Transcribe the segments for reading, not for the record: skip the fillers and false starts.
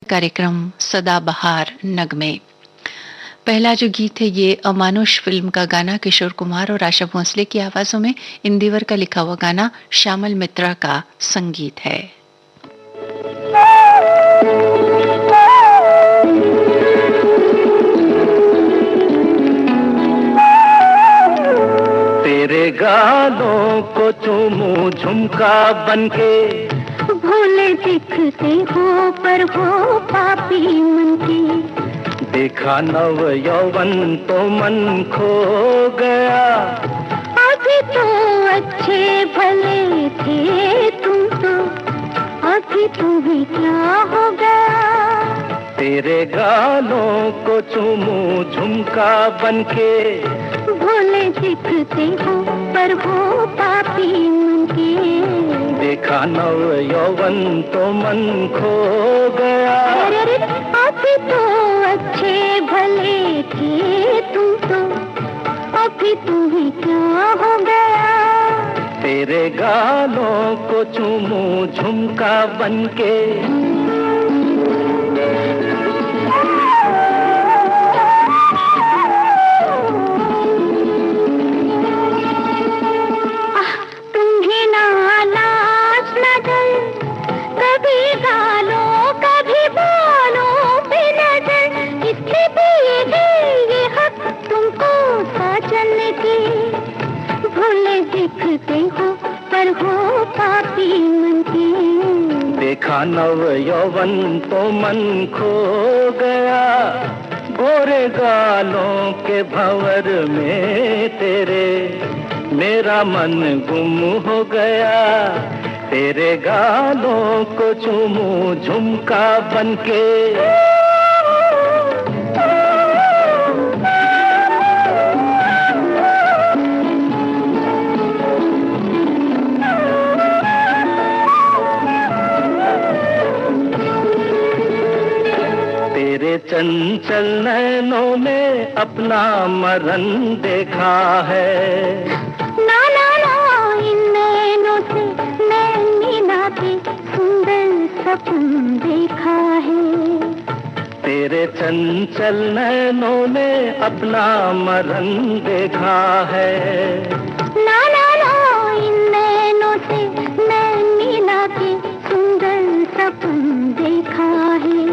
कार्यक्रम सदाबहार नगमे। पहला जो गीत है ये अमानुष फिल्म का गाना किशोर कुमार और आशा भोसले की आवाजों में इंदिवर का लिखा हुआ गाना श्यामल मित्रा का संगीत है। तेरे गालों को चूमूं झुमका बनके, भोले दिखते हो पर हो पापी मन के। देखा नव यौवन तो मन खो गया। अभी तो अच्छे भले थे तुम तो, अभी तुम्हें क्या हो गया। तेरे गालों को चूमूं झुमका बनके, भोले दिखते हो पर हो पापी मन के। देखा नव यौवन तो मन खो गया। अरे अभी तो अच्छे भले थे तुम तो, अभी तुम्हें क्या हो गया। तेरे गालों को चूमूं झुमका बनके। दिखते हो पर हो पापी मन के। देखा नव यौवन तो मन खो गया। गोरे गालों के भंवर में तेरे मेरा मन गुम हो गया। तेरे गालों को चूमूं झुमका बनके। तेरे चंचल नैनों में अपना मरण देखा है। ना ना ना इन नैनों से नैनी नाते सुंदर सपन देखा है। तेरे चंचल नैनों में अपना मरण देखा है। ना ना ना इन नैनों से नैनी नाते सुंदर सपन देखा है।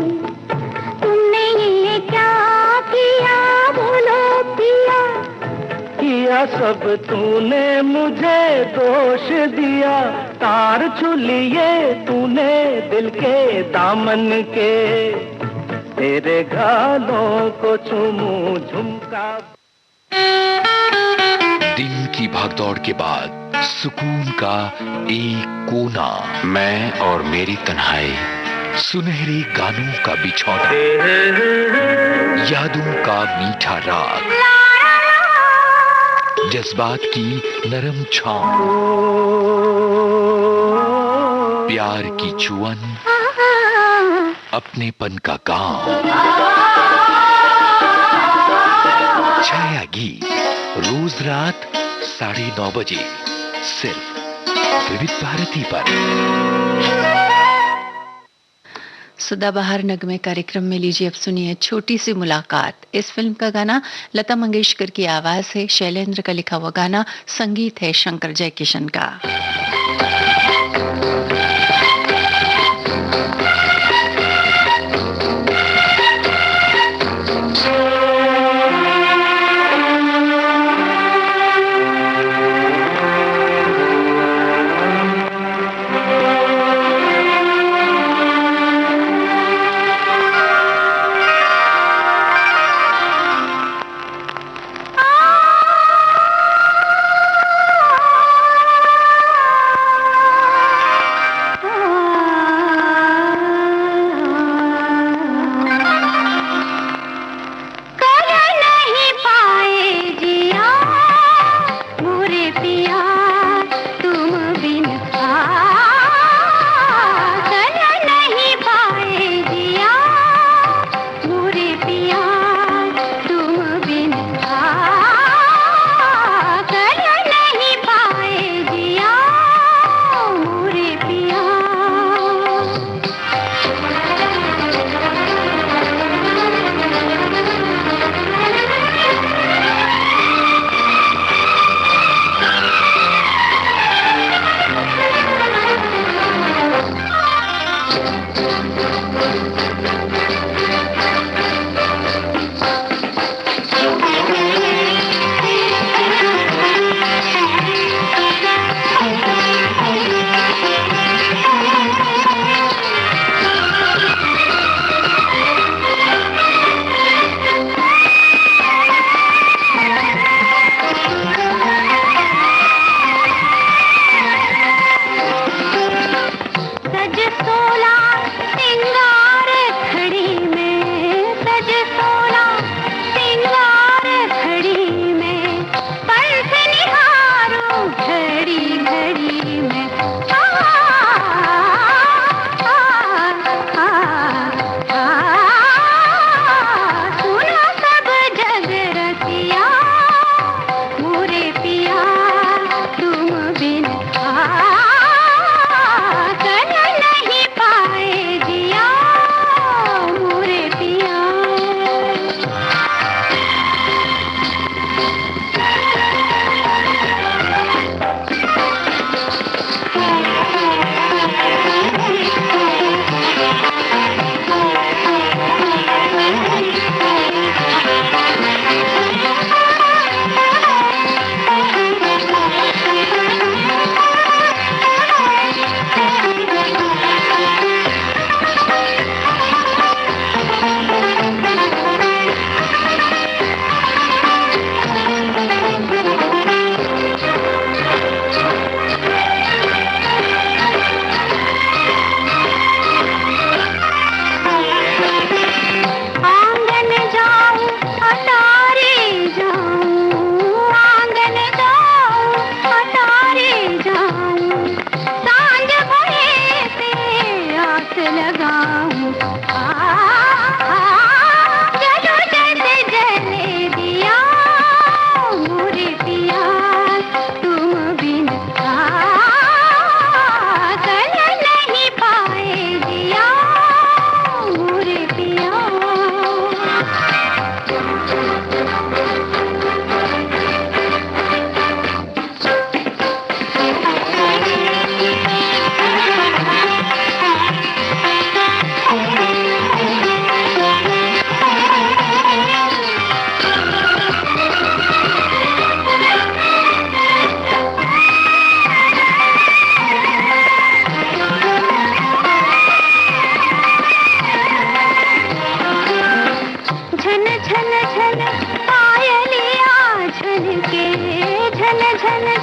किया सब तूने मुझे दोष दिया। तार छू लिए तूने दिल के दामन के। तेरे गालों को चूमूं झुमका। दिन की भागदौड़ के बाद सुकून का एक कोना, मैं और मेरी तन्हाई, सुनहरे गानों का बिछौना, यादों का मीठा राग, जज्बात की नरम छाँव, प्यार की चुअन, अपनेपन का गाँव। छाया गीत रोज रात 9:30 बजे सिर्फ विविध भारती पर। सदाबहार नगमे कार्यक्रम में लीजिए अब सुनिए छोटी सी मुलाकात। इस फिल्म का गाना लता मंगेशकर की आवाज है, शैलेंद्र का लिखा हुआ गाना, संगीत है शंकर जयकिशन का।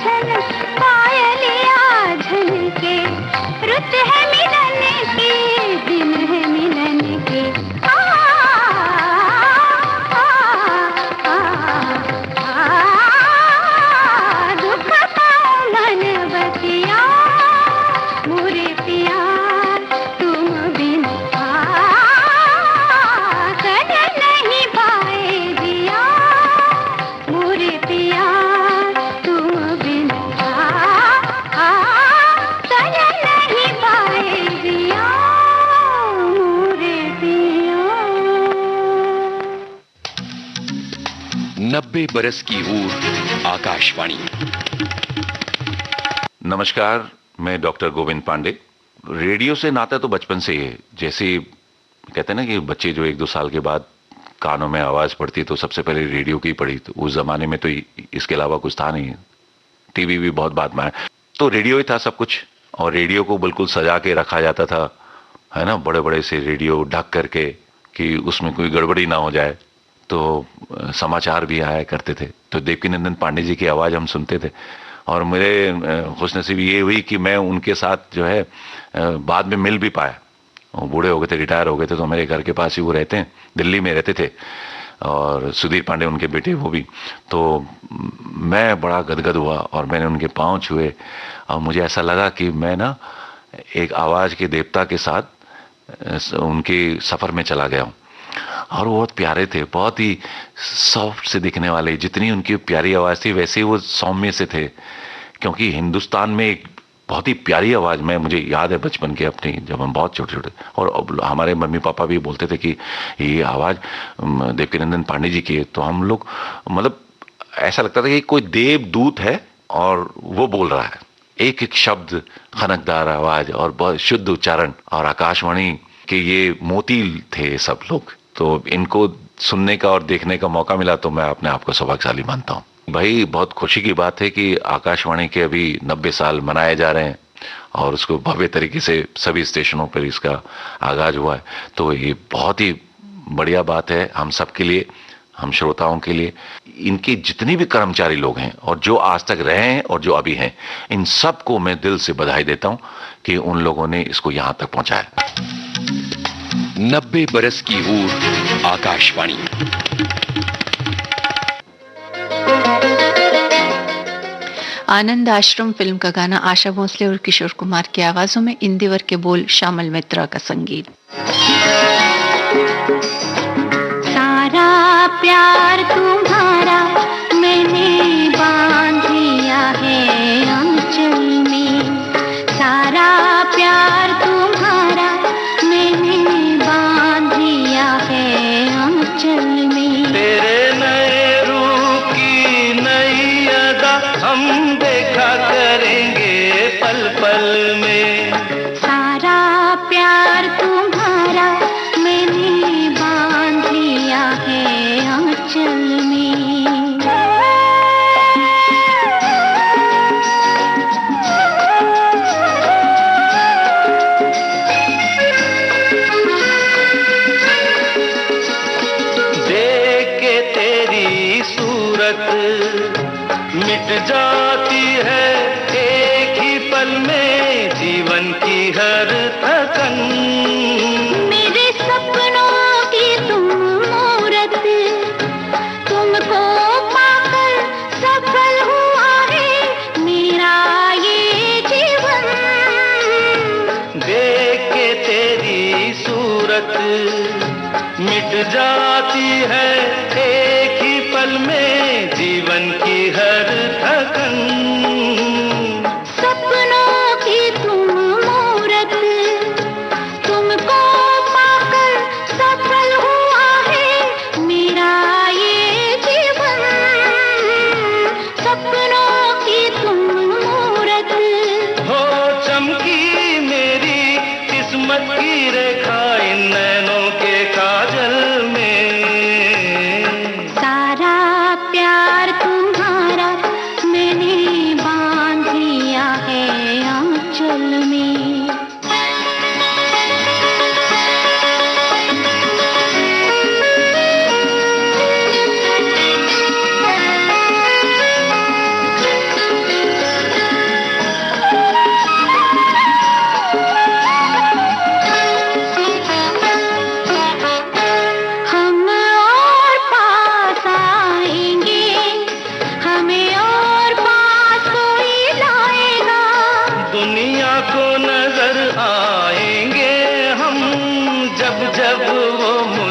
झन पायलिया झनके, रुत है मिलन की, दिन है मिलन के। आ, आ, आ, आ, दुख पाओ मन बतिया, मोरे पिया तुम बिन कर नहीं पाए दिया, मोरे पिया तुम बिन कर नहीं पाए दिया, मोरे पिया। 90 बरस की हूर आकाशवाणी। नमस्कार, मैं डॉक्टर गोविंद पांडे। रेडियो से नाता तो बचपन से ही है। जैसे कहते हैं ना कि बच्चे जो 1-2 साल के बाद कानों में आवाज पड़ती तो सबसे पहले रेडियो की पड़ी, तो उस जमाने में तो इसके अलावा कुछ था नहीं, टीवी भी बहुत बाद में आया, तो रेडियो ही था सब कुछ। और रेडियो को बिल्कुल सजा के रखा जाता था, है ना, बड़े बड़े से रेडियो ढक करके कि उसमें कोई गड़बड़ी ना हो जाए। तो समाचार भी आया करते थे, तो देवकीनंदन पांडे जी की आवाज़ हम सुनते थे। और मेरे खुशनसीबी ये हुई कि मैं उनके साथ जो है बाद में मिल भी पाया। वो बूढ़े हो गए थे, रिटायर हो गए थे, तो मेरे घर के पास ही वो रहते हैं, दिल्ली में रहते थे। और सुधीर पांडे उनके बेटे, वो भी। तो मैं बड़ा गदगद हुआ और मैंने उनके पाँव छुए और मुझे ऐसा लगा कि मैं ना एक आवाज़ के देवता के साथ उनके सफ़र में चला गया हूँ। और वो बहुत प्यारे थे, बहुत ही सॉफ्ट से दिखने वाले। जितनी उनकी प्यारी आवाज़ थी वैसे ही वो सौम्य से थे, क्योंकि हिंदुस्तान में एक बहुत ही प्यारी आवाज़ में, मुझे याद है बचपन के अपनी, जब हम बहुत छोटे छोटे, और हमारे मम्मी पापा भी बोलते थे कि ये आवाज़ देवकीनंदन पांडे जी की है। तो हम लोग मतलब ऐसा लगता था कि कोई देवदूत है और वो बोल रहा है, एक एक शब्द, खनकदार आवाज़ और बहुत शुद्ध उच्चारण। और आकाशवाणी के ये मोती थे सब लोग। तो इनको सुनने का और देखने का मौका मिला तो मैं अपने आप को सौभाग्यशाली मानता हूँ। भाई बहुत खुशी की बात है कि आकाशवाणी के अभी 90 साल मनाए जा रहे हैं और उसको भव्य तरीके से सभी स्टेशनों पर इसका आगाज हुआ है। तो ये बहुत ही बढ़िया बात है हम सब के लिए, हम श्रोताओं के लिए। इनके जितने भी कर्मचारी लोग हैं और जो आज तक रहे हैं और जो अभी हैं, इन सबको मैं दिल से बधाई देता हूँ कि उन लोगों ने इसको यहाँ तक पहुँचाया। 90 बरस की हूर आकाशवाणी। आनंद आश्रम फिल्म का गाना आशा भोसले और किशोर कुमार की आवाजों में, इंदिवर के बोल, श्यामल मित्रा का संगीत। सारा प्यार तुम्हारा मैंने बांध लिया है आंचल में, सारा प्यार तुम्हारा मैंने बांध लिया है आंचल में। तेरे नए रूप की नई अदा हम देखा करेंगे पल पल में। सारा प्यार तुम्हारा मैंने बांध लिया है आंचल में। देख के तेरी सूरत मिट जाती है एक ही पल में जीवन की हर थकन। मेरे सपनों की तुम मूरत, तुमको पाकर सफल हुआ है मेरा ये जीवन। देख के तेरी सूरत मिट जाती है एक ही पल में जीवन की हर थकन। सपनों की तुम मूरत, तुमको पाकर सफल हुआ है मेरा ये जीवन। सपनों की तुम मूरत, हो चमकी मेरी किस्मत की रेखा इन नैनों के काजल में। सारा प्यार तुम्हारा मैंने बांध लिया है आंचल में।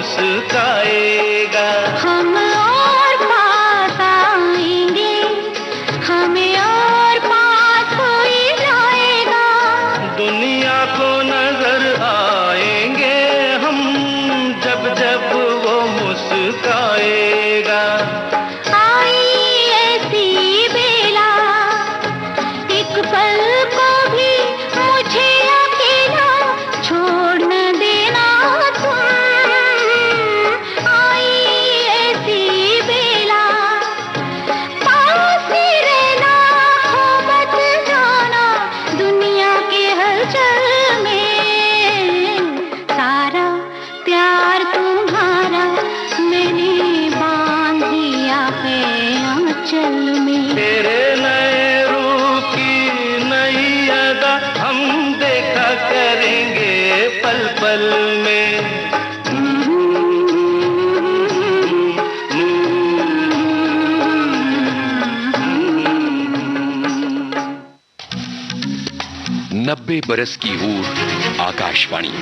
मुस्काएगा। हम और पास आएंगे, हमें और पास कोई लाएगा। दुनिया को नजर आएंगे हम जब जब वो मुस्काएगा। आई ऐसी बेला, एक पल को भी मुझे अकेला छोड़ न देना तुम। आई ऐसी बेला, पास ही रहना, खो मत जाना दुनिया के हलचल में। सारा प्यार तुम्हारा मैंने बांध दिया है आंचल में। तेरे नए रूप की नई अदा हम देखा करेंगे पल पल में। 90 बरस की हूर आकाशवाणी।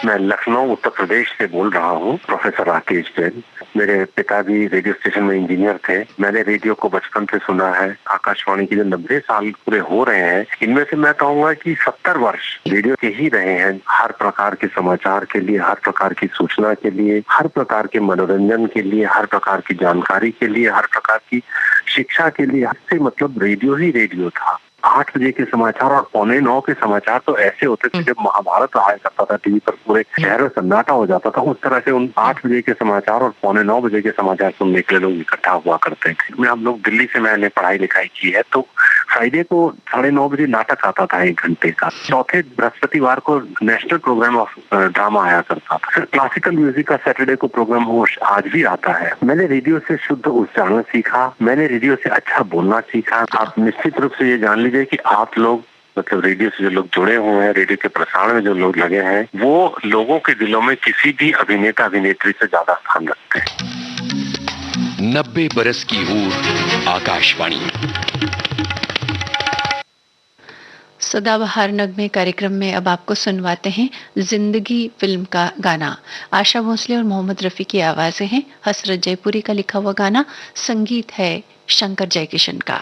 मैं लखनऊ उत्तर प्रदेश से बोल रहा हूँ, प्रोफेसर राकेश जैन। मेरे पिताजी रेडियो स्टेशन में इंजीनियर थे। मैंने रेडियो को बचपन से सुना है। आकाशवाणी के जो 90 साल पूरे हो रहे हैं, इनमें से मैं कहूँगा कि 70 वर्ष रेडियो के ही रहे हैं। हर प्रकार के समाचार के लिए, हर प्रकार की सूचना के लिए, हर प्रकार के मनोरंजन के लिए, हर प्रकार की जानकारी के लिए, हर प्रकार की शिक्षा के लिए, से मतलब रेडियो ही रेडियो था। 8 बजे के समाचार और 8:45 के समाचार तो ऐसे होते थे जब महाभारत आया करता था टीवी पर, पूरे शहर में सन्नाटा हो जाता था। उस तरह से उन 8 बजे के समाचार और 8:45 बजे के समाचार सुनने के लिए लोग इकट्ठा हुआ करते थे। मैं हम लोग दिल्ली से मैंने पढ़ाई लिखाई की है, तो फ्राइडे को 9:30 बजे नाटक आता था 1 घंटे का। चौथे बृहस्पतिवार को नेशनल प्रोग्राम ऑफ ड्रामा आया करता था। फिर क्लासिकल म्यूजिक का सैटरडे को प्रोग्राम वो आज भी आता है। मैंने रेडियो से शुद्ध उच्चारण सीखा, मैंने रेडियो से अच्छा बोलना सीखा। आप निश्चित रूप से ये जान लीजिए कि आप लोग, मतलब रेडियो से जो लोग जुड़े हुए हैं, रेडियो के प्रसारण में जो लोग लगे हैं, वो लोगों के दिलों में किसी भी अभिनेता अभिनेत्री से ज्यादा स्थान रखते हैं। 90 बरस की हूर आकाशवाणी। सदाबहार नगमे कार्यक्रम में अब आपको सुनवाते हैं जिंदगी फिल्म का गाना। आशा भोसले और मोहम्मद रफी की आवाजें हैं। हसरत जयपुरी का लिखा हुआ गाना, संगीत है शंकर जयकिशन का।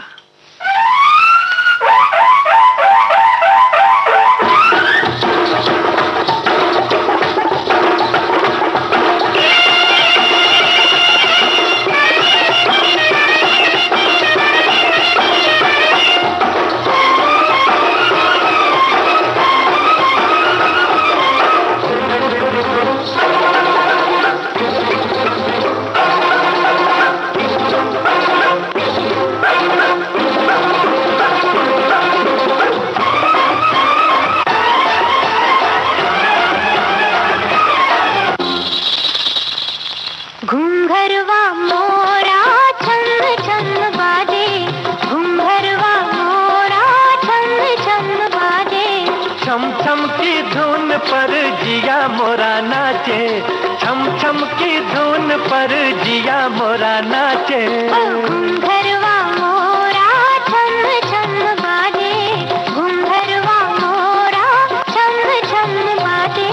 पर जिया मोरा नाचे, छम छम की धुन पर जिया मोरा नाचे। घुंघरवा मोरा छम छम बाजे, घुंघरवा मोरा छम छम बाजे।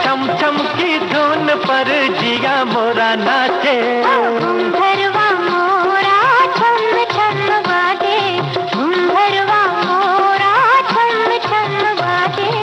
छम छम की धुन पर जिया मोरा नाचे। घुंघरवा मोरा छम छम बाजे, घुंघरवा मोरा छम छम बाजे।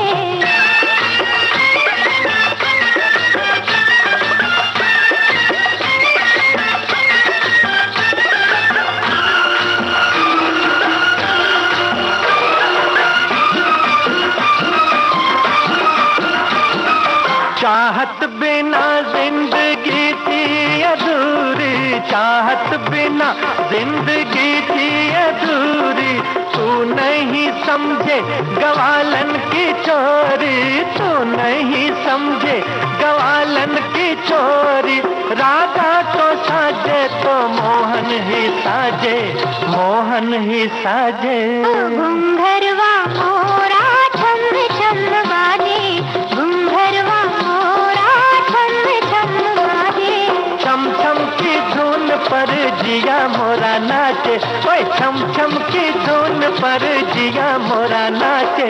चाहत बिना जिंदगी थी अधूरी, चाहत बिना जिंदगी थी अधूरी। तू नहीं समझे गवालन की चोरी, तू नहीं समझे गवालन की चोरी। राधा तो साजे तो मोहन ही साजे, मोहन ही साजे। घुंघरवा मोरा छम छम बाजे, घुंघरवा मोरा छम छम बाजे। छम छम की धुन पर जिया मोरा नाचे, ओए छम छम की धुन पर जिया मोरा नाचे।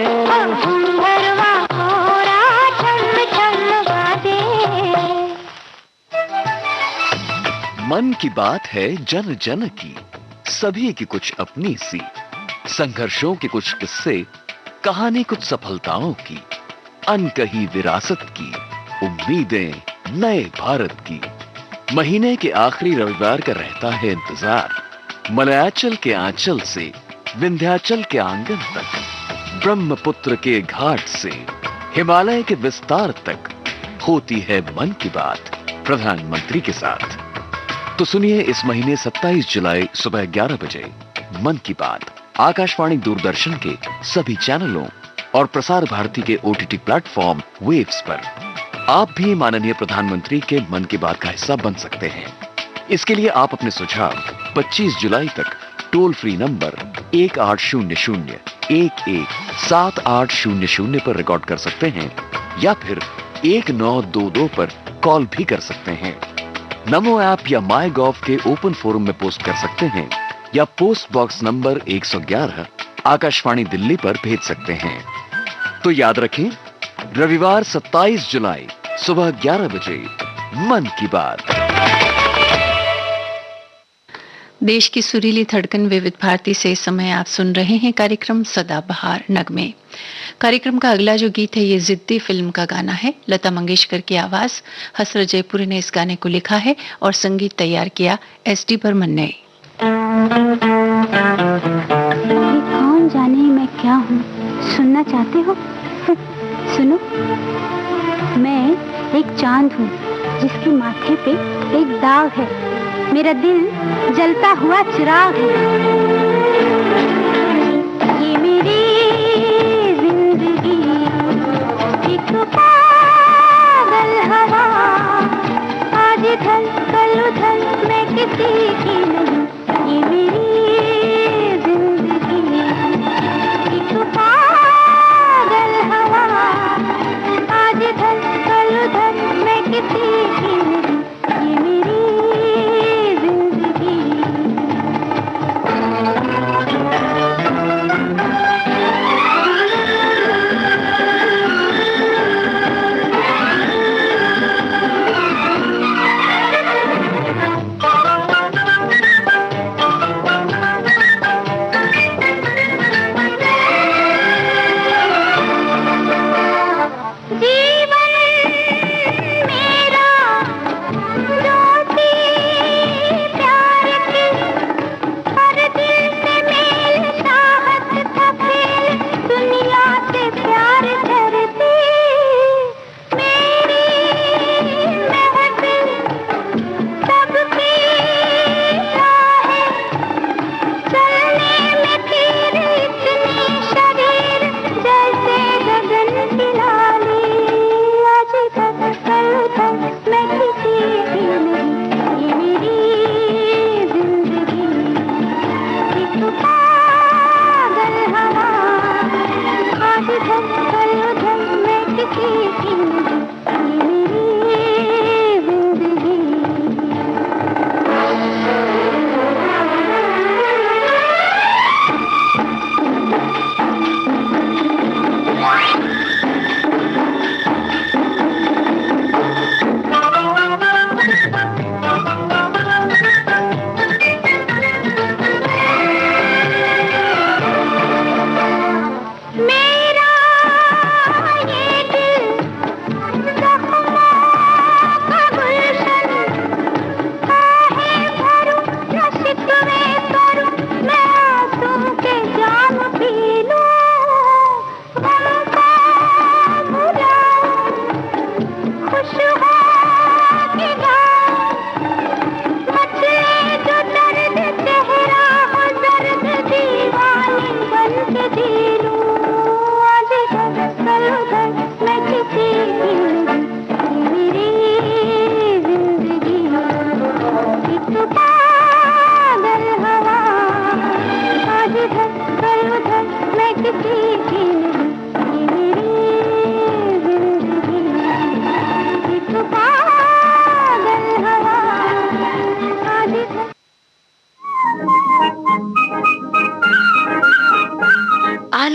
घुंघरवा मोरा छम छम बाजे। मन की बात है जन जन की, सभी की कुछ अपनी सी, संघर्षों के कुछ किस्से, कहानी कुछ सफलताओं की, अनकही विरासत की, उम्मीदें नए भारत की। महीने के आखिरी रविवार का रहता है इंतजार, मलयाचल के आंचल से विंध्याचल के आंगन तक, ब्रह्मपुत्र के घाट से हिमालय के विस्तार तक होती है मन की बात प्रधानमंत्री के साथ। तो सुनिए इस महीने 27 जुलाई सुबह 11 बजे मन की बात आकाशवाणी दूरदर्शन के सभी चैनलों और प्रसार भारती के OTT प्लेटफॉर्म वेव्स पर। आप भी माननीय प्रधानमंत्री के मन की बात का हिस्सा बन सकते हैं। इसके लिए आप अपने सुझाव 25 जुलाई तक टोल फ्री नंबर 1800-117800 पर रिकॉर्ड कर सकते हैं या फिर 1922 पर कॉल भी कर सकते हैं। नमो ऐप या माई गॉव के ओपन फोरम में पोस्ट कर सकते हैं या post box number 111 Akashvani Delhi पर भेज सकते हैं। तो याद रखें, रविवार 27 जुलाई सुबह 11 बजे मन की बात। देश की सुरीली धड़कन विविध भारती से इस समय आप सुन रहे हैं कार्यक्रम सदाबहार नगमे। कार्यक्रम का अगला जो गीत है ये जिद्दी फिल्म का गाना है। लता मंगेशकर की आवाज, हसरत जयपुरी ने इस गाने को लिखा है और संगीत तैयार किया SD बर्मन ने। कौन जाने मैं क्या हूँ, सुनना चाहते हो? सुनो, मैं एक चांद हूँ जिसके माथे पे एक दाग है, मेरा दिल जलता हुआ चिराग है। ये मेरी जिंदगी एक पागल हवा, आज इधर कल उधर मैं किसी की नहीं। ये मेरी जिंदगी एक पागल हवा, आज इधर कल उधर मैं किसी की नहीं। ये मेरी जिंदगी।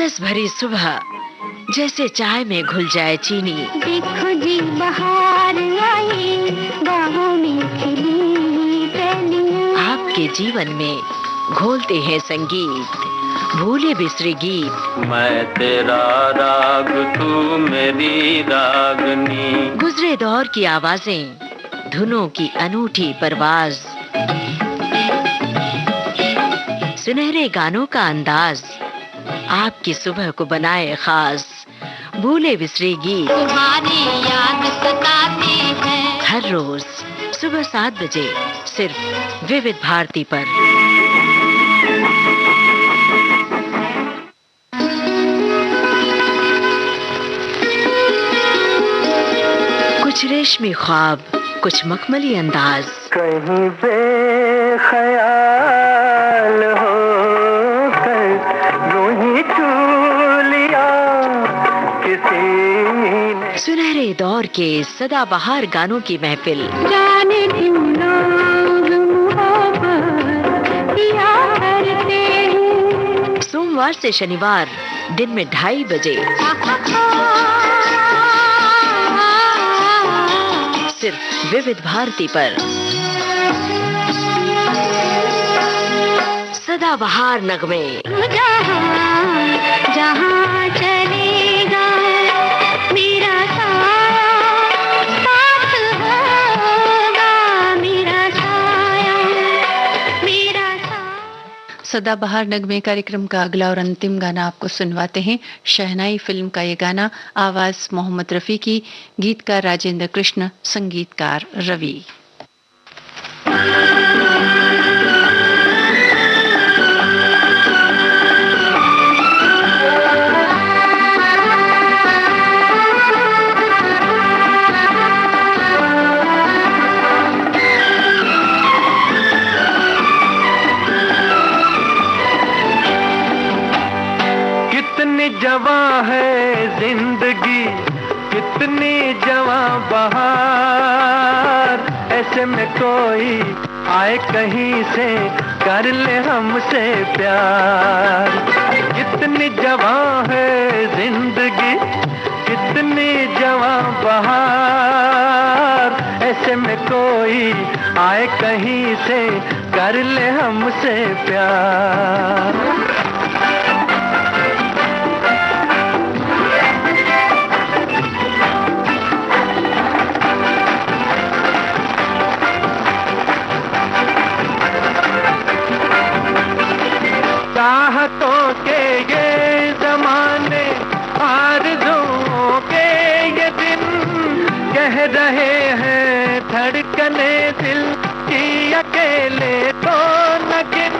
उमस भरी सुबह जैसे चाय में घुल जाए चीनी। देखो जी बहार आई, बाहों में खिली कलियां। आपके जीवन में घोलते हैं संगीत, भूले बिसरे गीत। मैं तेरा राग, तू मेरी रागनी। गुजरे दौर की आवाजें, धुनों की अनूठी परवाज, सुनहरे गानों का अंदाज आपकी सुबह को बनाए खास। भूले बिसरे गीत तुम्हारी याद सताती है। हर रोज सुबह 7 बजे सिर्फ विविध भारती पर। कुछ रेशमी ख्वाब, कुछ मखमली अंदाज। कहीं बेख्याल हो कर यूं ही छू लिया किसी ने। सुनहरे दौर के सदाबहार गानों की महफिल। जाने क्यों लोग मोहब्बत किया करते हैं। सोमवार से शनिवार दिन में 2:30 बजे सिर्फ विविध भारती पर। सदाबहार नगमे। जहाँ जहाँ चलेगा मेरा साया साथ होगा, मेरा साया मेरा साया। सदाबहार नगमे कार्यक्रम का अगला और अंतिम गाना आपको सुनवाते हैं। शहनाई फिल्म का ये गाना, आवाज मोहम्मद रफी की, गीतकार राजेंद्र कृष्ण, संगीतकार रवि। कितनी जवां है जिंदगी, कितनी जवां बहार। ऐसे में कोई आए कहीं से कर ले हमसे प्यार। कितनी जवां है जिंदगी, कितनी जवां बहार। ऐसे में कोई आए कहीं से कर ले हमसे प्यार। चाहतों के ये जमाने, आरज़ुओं के ये दिन, कह रहे हैं धड़कने दिल की अकेले तो न गिन।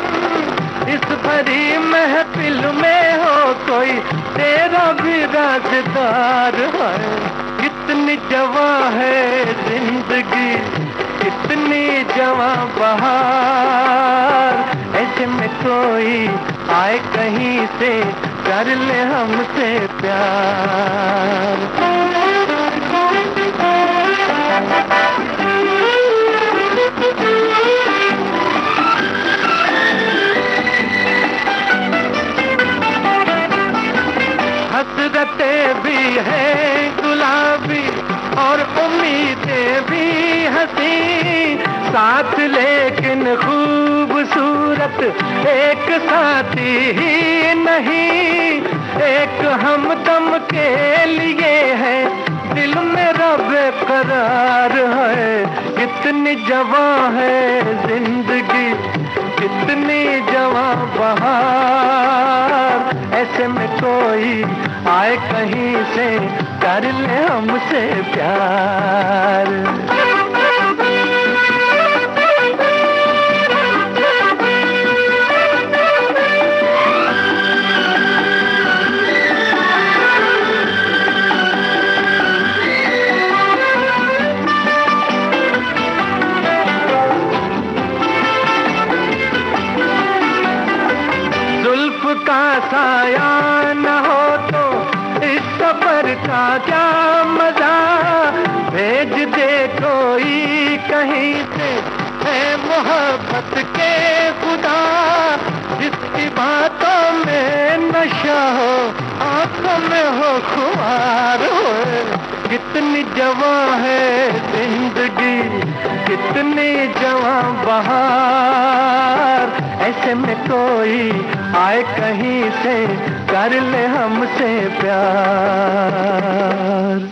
इस भरी महफिल में हो कोई तेरा भी राज़दार है। कितनी जवां है जिंदगी, कितनी जवां बहार। ऐसे में कोई आए कहीं से कर ले हमसे प्यार। हसरतें भी हैं गुलाबी और उम्मीदें भी हंसी, साथ लेकिन खूबसूरत एक साथी ही नहीं। एक हमदम के लिए है दिल मेरा बेकरार है। कितनी जवां है जिंदगी, कितनी जवां बहार। ऐसे में कोई आए कहीं से कर ले हमसे प्यार। का साया न हो तो इस सफर का क्या मजा। भेज दे कोई कहीं से है मोहब्बत के खुदा, जिसकी बातों में नशा हो खुमार होए। कितनी जवां है जिंदगी, कितनी जवां बहार, ऐसे में कोई आए कहीं से कर ले हमसे प्यार।